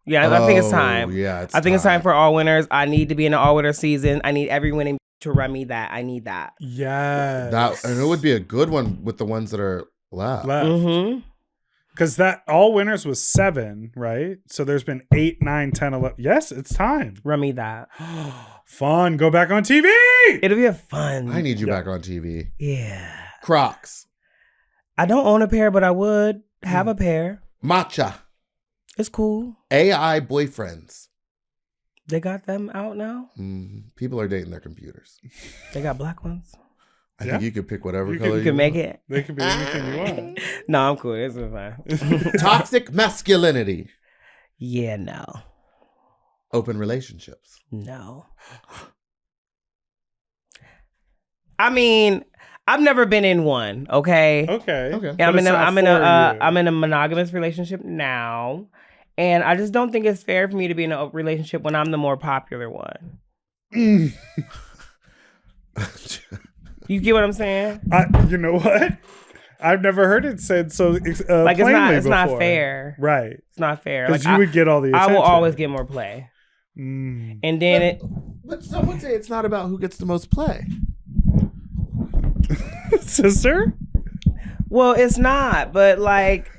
Yeah, I think it's time. Yeah, I think it's time for all winners. I need to be in the all winner season. I need every winning to run me that. I need that. Yes. And it would be a good one with the ones that are left. Mm-hmm. Because that all winners was 7, right? So there's been 8, 9, 10, 11. Yes, it's time. Run me that. Fun. Go back on TV. It'll be a fun. I need you back on TV. Yeah. Crocs. I don't own a pair, but I would have a pair. Matcha. It's cool. AI boyfriends. They got them out now. People are dating their computers. They got black ones. I think you could pick whatever You color You can make want. it. They could be anything you want. No, I'm cool. This is fine. Toxic masculinity. Yeah, no. Open relationships. No. I mean, I've never been in one. Okay. Okay. Yeah, But it's not for you. I'm in a monogamous relationship now, and I just don't think it's fair for me to be in a relationship when I'm the more popular one. You get what I'm saying? You know what? I've never heard it said so Like plainly it's not before. fair. Right. It's not fair. Because Like you would get all the attention. I will always get more play. Mm. And then But some would say it's not about who gets the most play. Sister? well, it's not, but like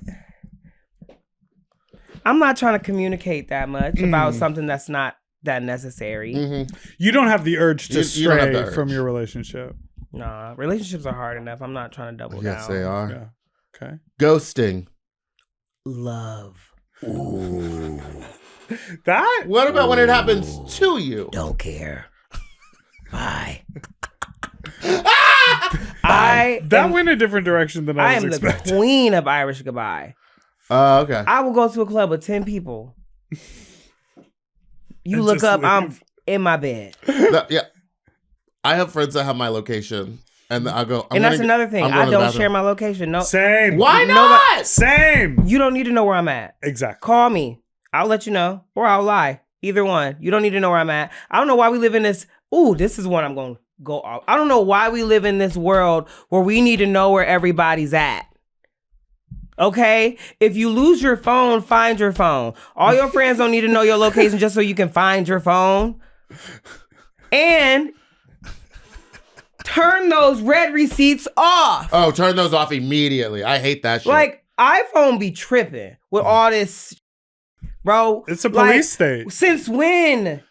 I'm not trying to communicate that much about something that's not that necessary. You don't have the urge to You don't have the stray from urge. your relationship. Nah, relationships are hard enough. I'm not trying to double down. Yes, they are. Yeah. Okay. Ghosting. Love. Ooh. That? What about when it happens to you? Don't care. Bye. That went a different direction than I I was am the expecting. queen of Irish goodbye. Okay. I will go to a club with 10 people. You And look just up, I'm leave. in my bed. Yeah. I have friends that have my location, and I'll go. And that's another thing. I'm going I to the don't bathroom. share my location. No, Same. Why Nobody- not? Same. you don't need to know where I'm at. Exactly. Call me. I'll let you know, or I'll lie. Either one. You don't need to know where I'm at. I don't know why we live in this. Ooh, this is one I'm going to go off. I don't know why we live in this world where we need to know where everybody's at. Okay? If you lose your phone, find your phone. All your friends don't need to know your location just so you can find your phone. And turn those red receipts off. Oh, turn those off immediately. I hate that shit. Like, iPhone be tripping with all this, bro. It's a police state. Since when?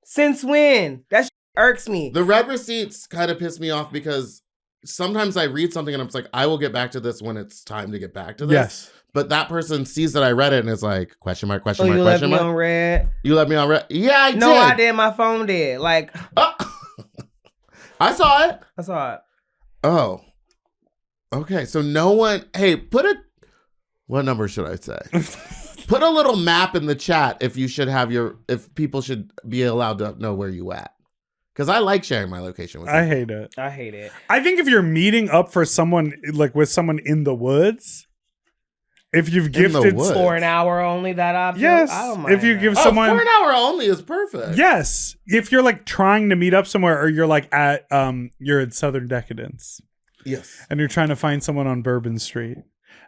Since when? That shit irks me. The red receipts kind of piss me off because sometimes I read something and I'm just like, I will get back to this when it's time to get back to this. Yes. But that person sees that I read it and is like, question mark, question Oh, mark, you left question me mark. on red? You left me on red. Yeah, I did. No, I did. My phone did. Like, Oh. I saw it. I saw it. Oh. Okay, so no one, hey, what number should I say? Put a little map in the chat if people should be allowed to know where you at. Because I like sharing my location with I people. hate it. I hate it. I think if you're meeting up for someone, like with someone in the woods, if you've In the gifted woods. For an hour only, that option? Yes. I don't mind If you that. give Oh, someone for an hour only is perfect. Yes. If you're like trying to meet up somewhere or you're like at you're at Southern Decadence Yes. and you're trying to find someone on Bourbon Street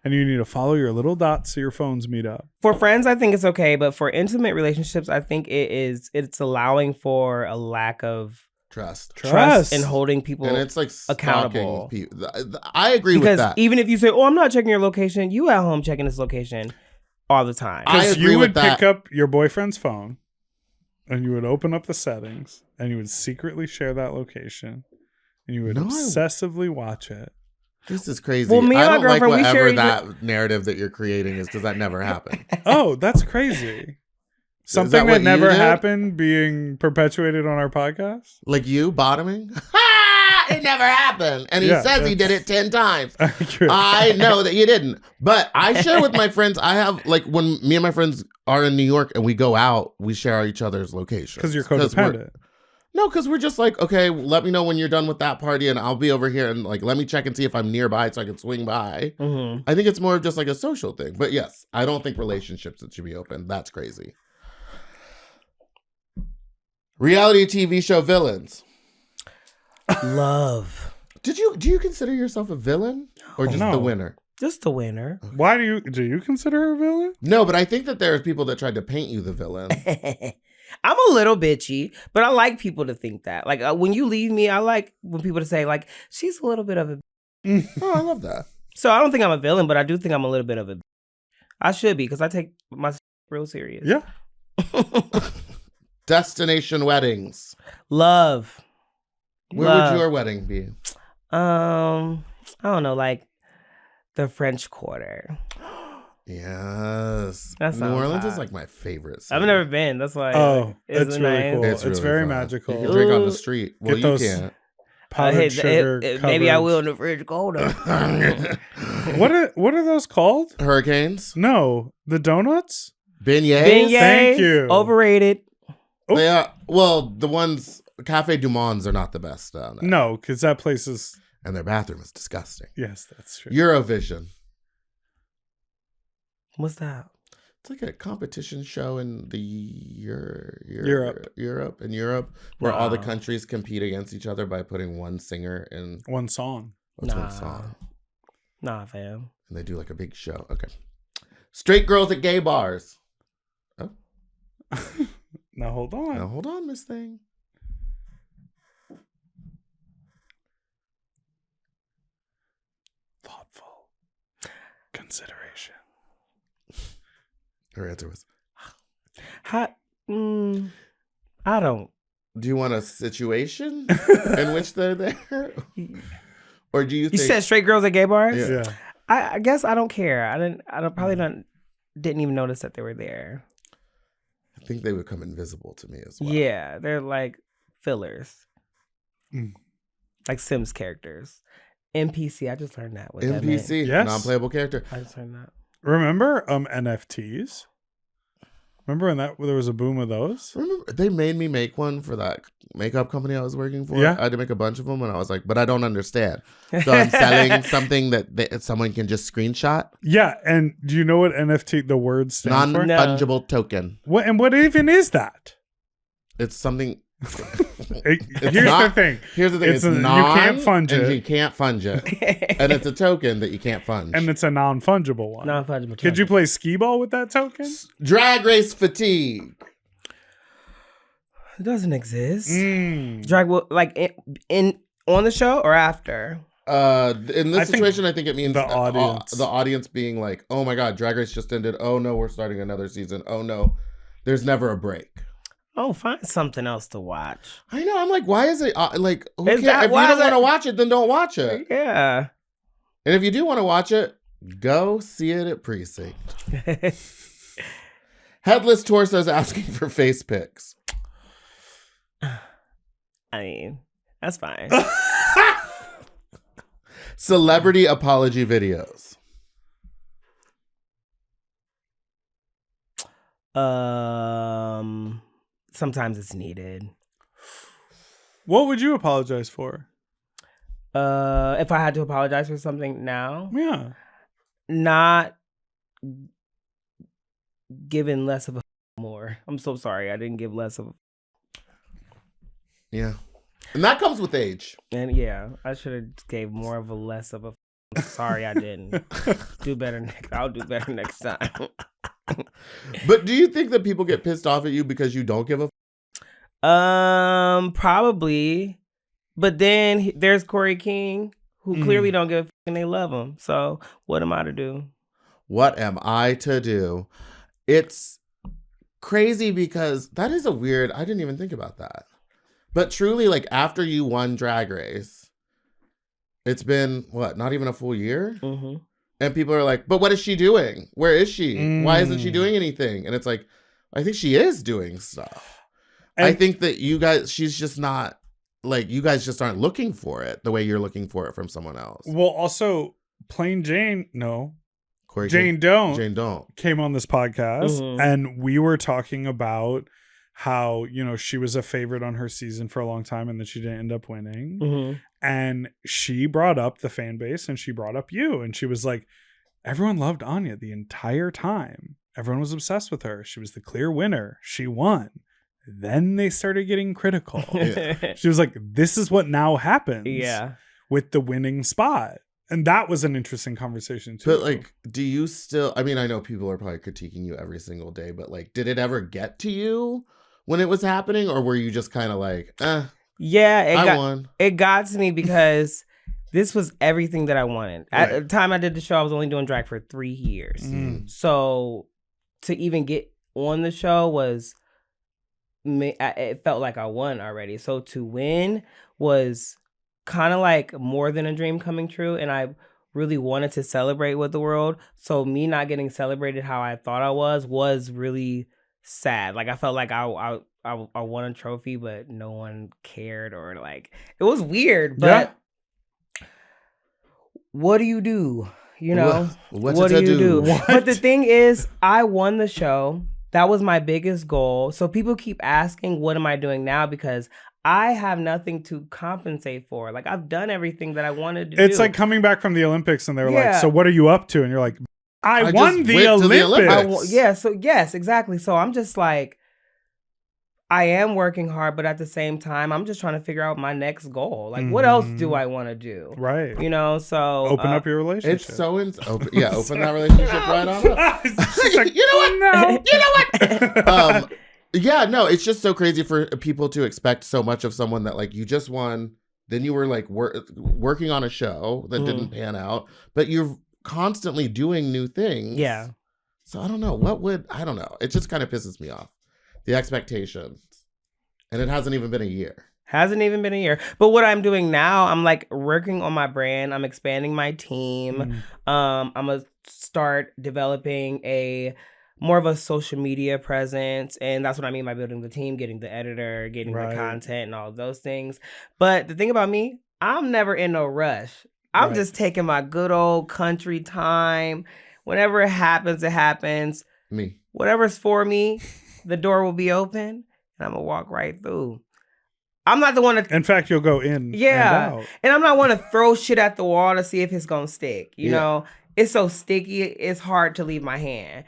and you need to follow your little dots so your phones meet up. For friends, I think it's okay, but for intimate relationships, I think it's allowing for a lack of trust and holding people And it's like accountable. stalking people. I agree with because that. even if you say, "Oh, I'm not checking your location," you at home checking this location all the time. I Because agree you with would that. pick up your boyfriend's phone and you would open up the settings and you would secretly share that location and you would No, I- obsessively watch it. This is crazy. Well, me and I my don't like girlfriend, we share whatever each- that narrative that you're creating is because that never happened. Oh, that's crazy. Something that what that you never did? happened being perpetuated on our podcast? Like you bottoming? It never happened. And he Yeah, says he did it 10 times. Accurate. I know that you didn't. But I share with my friends. I have, like, when me and my friends are in New York and we go out, we share each other's locations. Because you're codependent. No, because we're just like, okay, let me know when you're done with that party and I'll be over here and, like, let me check and see if I'm nearby so I can swing by. Mm-hmm. I think it's more of just like a social thing. But yes, I don't think relationships that should be open. That's crazy. Reality TV show villains. Love. Do you consider yourself a villain or just No. the winner? Just the winner. Why do you consider her a villain? No, but I think that there's people that tried to paint you the villain. I'm a little bitchy, but I like people to think that. Like when you leave me, I like when people to say like she's a little bit of a. Oh, I love that. So I don't think I'm a villain, but I do think I'm a little bit of a. I should be because I take my real serious. Yeah. Destination weddings. Love. Where Love. would your wedding be? I don't know, like the French Quarter. Yes. That New sounds Orleans hot. is like my favorite city. I've never been. That's why. It's really nice? cool. It's It's really very fun. magical. You can drink on the Ooh. street. Well, Get you those can't. powdered sugar. Maybe I covered- will in the French Quarter. What are those called? Hurricanes? No, the donuts. Beignets? Beignets, Thank you. Overrated. Oh. Yeah. Well, the ones, Cafe Du Monde's are not the best down there. No, because that place is. And their bathroom is disgusting. Yes, that's true. Eurovision. What's that? It's like a competition show in the Europe. where all the Nah. countries compete against each other by putting one singer in One song. one Nah. song. Nah, fam. And they do like a big show. Okay. Straight girls at gay bars. Oh, Now hold on. now hold on, Miss Thing. Thoughtful consideration. Her answer was, Hot. I don't. do you want a situation in which they're there? Or do you You think... said straight girls at gay bars? Yeah. Yeah. I guess I don't care. Didn't even notice that they were there. I think they would come invisible to me as well. Yeah, they're like fillers. Mm. Like Sims characters. NPC, I just learned that. What that meant. NPC, Yes. non-playable character. I just learned that. Remember NFTs? Remember when there was a boom of those? Remember, they made me make one for that makeup company I was working for. Yeah. I had to make a bunch of them, and I was like, but I don't understand. So I'm selling something that someone can just screenshot. Yeah, and do you know what NFT the words stand for? Non-fungible token. What even is that? It's something... Here's not- the thing. Here's the thing. It's you non, can't funge and it. you can't funge it. And it's a token that you can't funge. And it's a non-fungible one. Non-fungible. Could you play skee ball with that token? Drag race fatigue. It doesn't exist. Mm. Drag like in on the show or after? In this I think situation, I think it means the audience. the audience being like, "Oh my God, Drag Race just ended. Oh no, we're starting another season. Oh no, there's never a break." Oh, find something else to watch. I know. I'm like, why is it like? Who Is cares? that- If you why don't is want to it- watch it, then don't watch it. Yeah. And if you do want to watch it, go see it at Precinct. Headless torsos asking for face pics. I mean, that's fine. Celebrity apology videos. Sometimes it's needed. What would you apologize for? If I had to apologize for something now, Yeah. not giving less of a more. I'm so sorry. I didn't give less of. Yeah, and that comes with age. And yeah, I should have gave more of a less of a. I'm sorry, I didn't. Do better next. I'll do better next time. But do you think that people get pissed off at you because you don't give a? Probably. But then there's Corey King, who clearly don't give a and they love him. So what am I to do? What am I to do? It's crazy because that is a weird. I didn't even think about that. But truly, like after you won Drag Race, it's been what? Not even a full year. Mm-hmm. And people are like, but what is she doing? Where is she? Why isn't she doing anything? And it's like, I think she is doing stuff. I think that you guys, she's just not, like, you guys just aren't looking for it the way you're looking for it from someone else. Well, also, Plain Jane, no. Corey Jane Don't Jane don't. came on this podcast, Mhm. and we were talking about how, she was a favorite on her season for a long time and that she didn't end up winning. Mm-hmm. And she brought up the fan base and she brought up you. And she was like, everyone loved Anya the entire time. Everyone was obsessed with her. She was the clear winner. She won. Then they started getting critical. Yeah. She was like, this is what now happens. Yeah. with the winning spot. And that was an interesting conversation too. But like, do you still, I mean, I know people are probably critiquing you every single day, but like, did it ever get to you when it was happening? Or were you just kind of like, Yeah, I won. It got to me because this was everything that I wanted. Right. At the time I did the show, I was only doing drag for 3 years. So to even get on the show was, it felt like I won already. So to win was kind of like more than a dream coming true. And I really wanted to celebrate with the world. So me not getting celebrated how I thought I was really sad. Like I felt like I won a trophy, but no one cared, or like it was weird. But what do you do? You know, what do you do? What? But the thing is, I won the show. That was my biggest goal. So people keep asking, what am I doing now? Because I have nothing to compensate for. Like I've done everything that I wanted to do. It's like coming back from the Olympics and they were like, Yeah. so what are you up to? And you're like, I won just the went to the Olympics. Olympics. Yes, exactly. So I'm just like, I am working hard, but at the same time, I'm just trying to figure out my next goal. Like, what else do I want to do? Right. You know, so Open up your relationship. It's so open that relationship right on up. She's like, You know what? No. You know what? Yeah, no, it's just so crazy for people to expect so much of someone that like you just won, then you were like working on a show that didn't pan out, but you're constantly doing new things. Yeah. So I don't know. I don't know. It just kind of pisses me off. The expectations. And it hasn't even been a year. Hasn't even been a year. But what I'm doing now, I'm like working on my brand. I'm expanding my team. I'm going to start developing more of a social media presence. And that's what I mean by building the team, getting the editor, getting the content and all of those things. But the thing about me, I'm never in no rush. I'm just taking my good old country time. Whenever it happens, it happens. Me. Whatever's for me, the door will be open and I'm going to walk right through. I'm not the one to... In fact, you'll go in and out. And I'm not one to throw shit at the wall to see if it's going to stick. You know, it's so sticky, it's hard to leave my hand.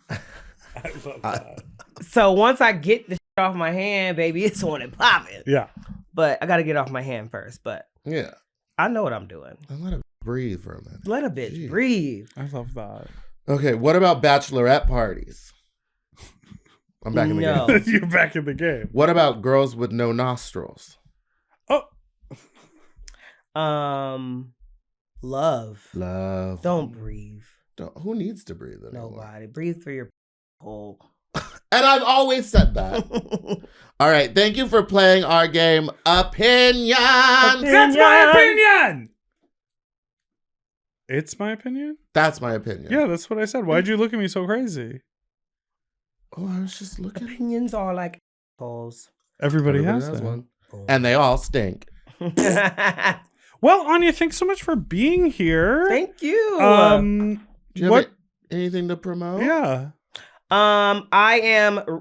I love that. So once I get the shit off my hand, baby, it's on and popping. Yeah. But I got to get off my hand first. But yeah, I know what I'm doing. And let it breathe for a minute. Let a bitch breathe. I love that. Okay, what about bachelorette parties? I'm back in the game. You're back in the game. What about girls with no nostrils? Oh. Love. Don't breathe. Who needs to breathe anymore? Nobody. Breathe through your hole. And I've always said that. All right. Thank you for playing our game, Opinion. That's my opinion. It's my opinion? That's my opinion. Yeah, that's what I said. Why'd you look at me so crazy? Oh, I was just looking. Opinions are like assholes. Everybody has one. And they all stink. Well, Onya, thanks so much for being here. Thank you. Do you have anything to promote? Yeah.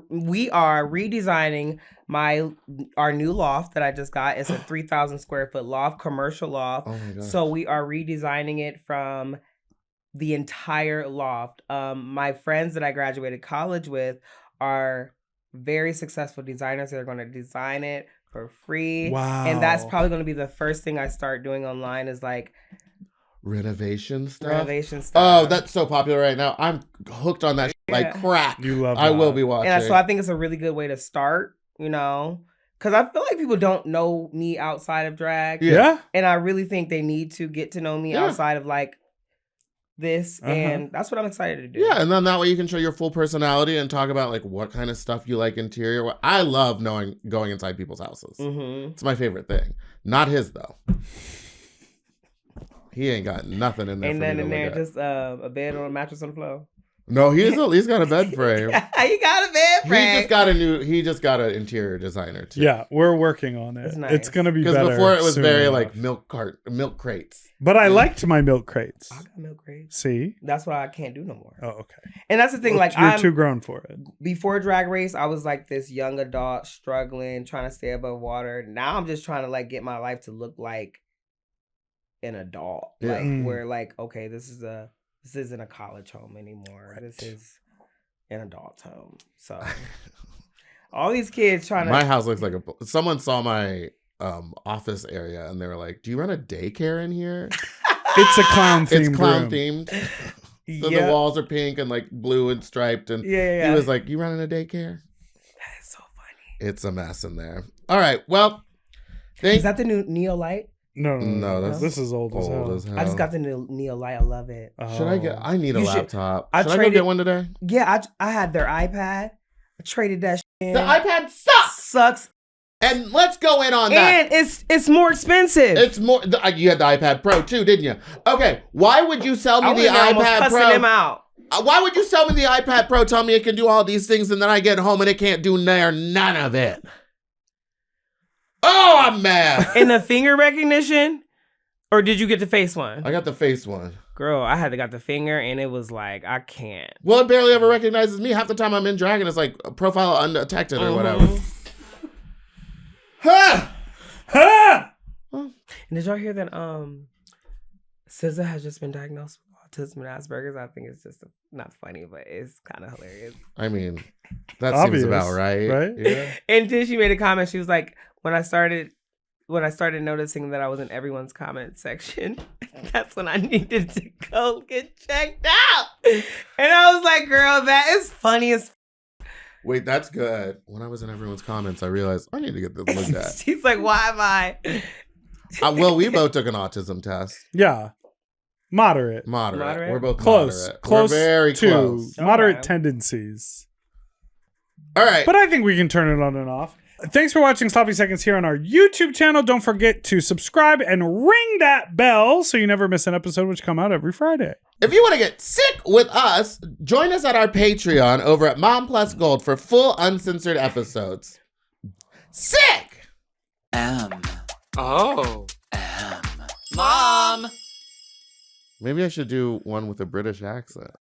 We are redesigning our new loft that I just got. It's a 3,000 square foot loft, commercial loft. Oh my gosh. So we are redesigning it from the entire loft. My friends that I graduated college with are very successful designers. They're going to design it for free. Wow. And that's probably going to be the first thing I start doing online is like renovation stuff. Oh, that's so popular right now. I'm hooked on that shit like crack. You love that. I will be watching. And so I think it's a really good way to start, you know, because I feel like people don't know me outside of drag. Yeah. And I really think they need to get to know me outside of like this. And that's what I'm excited to do. Yeah. And then that way you can show your full personality and talk about like what kind of stuff you like interior. I love going inside people's houses. Mm-hmm. It's my favorite thing. Not his though. He ain't got nothing in there. Ain't for me nothing to in there, look at. just a bed or a mattress on the floor. No, he's got a bed frame. You got a bed frame. He just got an interior designer too. Yeah, we're working on it. It's nice. It's gonna be Because better. before it was soon very enough. like milk crates. But I liked my milk crates. I got milk crates. See? That's what I can't do no more. Oh, okay. And that's the thing, like you're too grown for it. Before Drag Race, I was like this young adult struggling, trying to stay above water. Now I'm just trying to like get my life to look like an adult. Yeah. Like where like, okay, this isn't a college home anymore. Right. This is an adult home. So all these kids trying to My house looks like someone saw my office area, and they were like, "Do you run a daycare in here?" It's a clown themed. It's clown room. themed. So the walls are pink and like blue and striped, and he was like, "You running a daycare?" That is so funny. It's a mess in there. All right, well, is that the new Neo Light? No, this is old as hell. I just got the new Neo Light. I love it. Should I get? I need a laptop. Should I traded, go get one today? Yeah, I had their iPad. I traded that shit in. The iPad sucks. And let's go in on that. And it's more expensive. It's more. You had the iPad Pro too, didn't you? Okay, why would you sell me the iPad Pro? Him out. Why would you sell me the iPad Pro? Tell me it can do all these things, and then I get home and it can't do none of it. Oh, I'm mad. And the finger recognition, or did you get the face one? I got the face one. Girl, I had to got the finger, and it was like I can't. Well, it barely ever recognizes me. Half the time I'm in drag, and it's like profile undetected or whatever. Ha! Ha! And did y'all hear that? SZA has just been diagnosed with autism and Asperger's. I think it's just not funny, but it's kind of hilarious. I mean, that Obvious, seems about right? Yeah. And then she made a comment. She was like, when I started noticing that I was in everyone's comment section, that's when I needed to go get checked out. And I was like, girl, that is funny as Wait, that's good. When I was in everyone's comments, I realized I need to get this looked at. She's like, why am I? Well, we both took an autism test. Yeah. Moderate. We're both close. moderate. Close. We're very to close. moderate tendencies. All right. But I think we can turn it on and off. Thanks for watching Sloppy Seconds here on our YouTube channel. Don't forget to subscribe and ring that bell so you never miss an episode, which come out every Friday. If you want to get sick with us, join us at our Patreon over at Mom Plus Gold for full uncensored episodes. Sick! Mom. Maybe I should do one with a British accent.